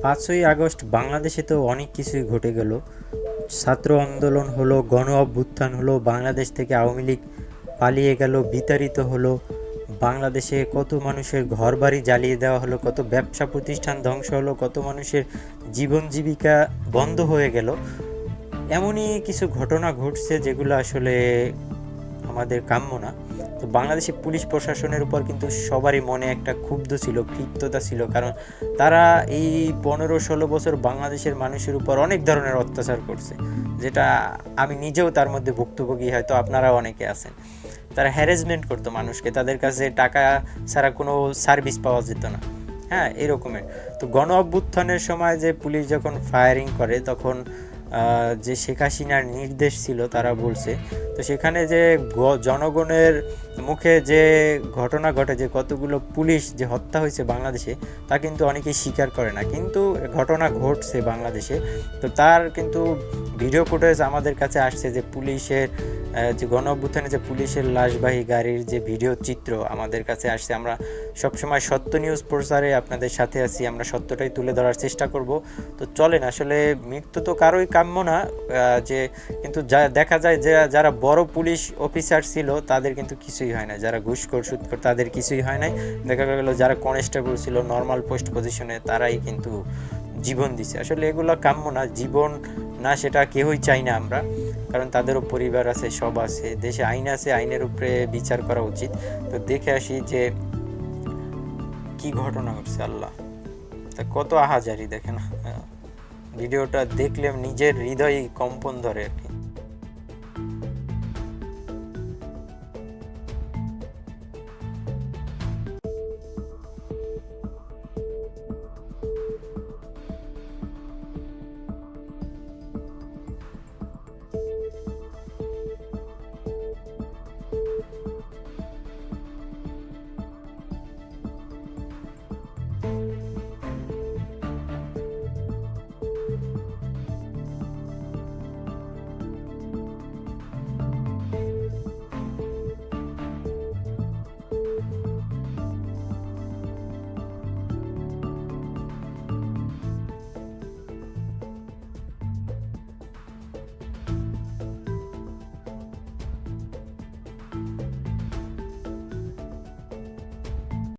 5ই August বাংলাদেশে তো অনেক কিছুই ঘটে গেল। ছাত্র আন্দোলন হলো, গণ অভ্যুত্থান হলো, বাংলাদেশ থেকে আওয়ামী লীগ পালিয়ে গেল, বিতাড়িত হলো, বাংলাদেশে কত মানুষের ঘরবাড়ি জ্বালিয়ে দেওয়া হলো, কত ব্যবসা প্রতিষ্ঠান ধ্বংস হলো, কত মানুষের জীবন জীবিকা বন্ধ হয়ে গেল। এমনই কিছু ঘটনা ঘটছে যেগুলো আসলে আমাদের কাম্য না। তো বাংলাদেশি পুলিশ প্রশাসনের উপর কিন্তু সবারই মনে একটা ক্ষুব্ধ ছিল, ক্ষিপ্ততা ছিল, কারণ তারা এই 15-16 বছর বাংলাদেশের মানুষের উপর অনেক ধরনের অত্যাচার করছে, যেটা আমি নিজেও তার মধ্যে ভুক্তভোগী, হয়তো আপনারাও অনেকে আছেন। তারা হ্যারাসমেন্ট করতো মানুষকে, তাদের কাছে টাকা ছাড়া কোনো সার্ভিস পাওয়া যেত না। হ্যাঁ, এরকমের। তো গণ অভ্যুত্থানের সময় যে পুলিশ যখন ফায়ারিং করে, তখন যে শেখ হাসিনার নির্দেশ ছিল তারা বলছে, তো সেখানে যে জনগণের মুখে যে ঘটনা ঘটে, যে কতগুলো পুলিশ যে হত্যা হয়েছে বাংলাদেশে, তা কিন্তু অনেকেই স্বীকার করে না, কিন্তু ঘটনা ঘটছে বাংলাদেশে। তো তার কিন্তু ভিডিও ফুটেজ আমাদের কাছে আসছে, যে পুলিশের যে গণ অভ্যুত্থানে যে পুলিশের লাশবাহী গাড়ির যে ভিডিও চিত্র আমাদের কাছে আসছে। আমরা সবসময় সত্য নিউজ প্রচারে আপনাদের সাথে আছি, আমরা সত্যটাই তুলে ধরার চেষ্টা করব। তো চলেন, আসলে মৃত্যু তো কারোই কাম্য না, যে কিন্তু যা দেখা যায় যে যারা বড় পুলিশ অফিসার ছিল তাদের কিন্তু কিছুই হয় না, যারা ঘুষখোর সুদখোর তাদের কিছুই হয় নাই। দেখা গেল যারা কনস্টেবল ছিল নর্মাল পোস্ট পজিশনে, তারাই কিন্তু জীবন দিছে। আসলে এগুলো কাম্য না, জীবন না সেটা কেউই চাই না আমরা, কারণ তাদেরও পরিবার আছে, সব আছে, দেশে আইন আছে, আইনের উপরে বিচার করা উচিত। তো দেখে আসি যে কি ঘটনা ঘটছে। আল্লাহ, তা কত আহাজারি দেখেন। ভিডিওটা দেখলে নিজের হৃদয় কম্পন ধরে আর কি।